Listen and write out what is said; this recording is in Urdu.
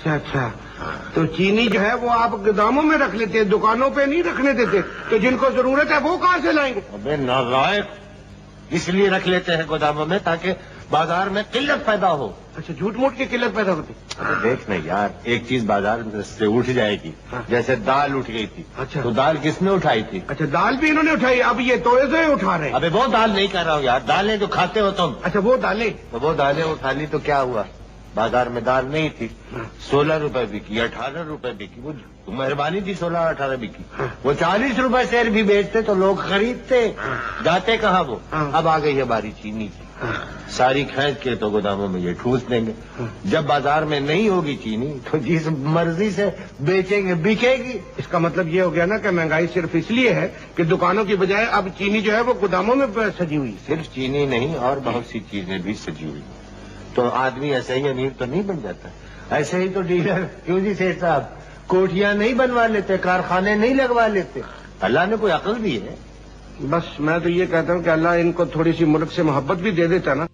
اچھا اچھا، تو چینی جو ہے وہ آپ گوداموں میں رکھ لیتے ہیں، دکانوں پہ نہیں رکھنے دیتے؟ تو جن کو ضرورت ہے وہ کہاں سے لائیں گے؟ ابے نالائق، اس لیے رکھ لیتے ہیں گوداموں میں تاکہ بازار میں قلت پیدا ہو۔ اچھا، جھوٹ موٹ کی قلت پیدا ہوتی؟ دیکھ نا یار، ایک چیز بازار سے اٹھ جائے گی، جیسے دال اٹھ گئی تھی، اچھا تو دال کس نے اٹھائی تھی؟ اچھا، دال بھی انہوں نے اٹھائی، اب یہ توئے اٹھا رہے ہیں؟ ابے وہ دال نہیں کر رہا ہوں یار، دالیں جو کھاتے ہو تم، اچھا وہ دالیں، تو وہ دالیں اٹھا لی تو کیا ہوا؟ بازار میں دال نہیں تھی، 16 روپے بکی، 18 روپے بکی، وہ مہربانی تھی 16-18 بکی، وہ 40 روپے سیر بھی بیچتے تو لوگ خریدتے، جاتے کہاں وہ؟ اب آ گئی ہے باری چینی کی، ساری کھینچ کے تو گوداموں میں یہ ٹھوس دیں گے، جب بازار میں نہیں ہوگی چینی تو جس مرضی سے بیچیں گے بکے گی۔ اس کا مطلب یہ ہو گیا نا کہ مہنگائی صرف اس لیے ہے کہ دکانوں کی بجائے اب چینی جو ہے وہ گوداموں میں سجی ہوئی ہے۔ صرف چینی نہیں اور بہت سی چیزیں بھی سجی ہوئی، تو آدمی ایسے ہی امیر تو نہیں بن جاتا، ایسے ہی تو ڈیلر کیوں جی سیٹھ صاحب کوٹیاں نہیں بنوا لیتے، کارخانے نہیں لگوا لیتے، اللہ نے کوئی عقل دی ہے۔ بس میں تو یہ کہتا ہوں کہ اللہ ان کو تھوڑی سی ملک سے محبت بھی دے دیتا نا۔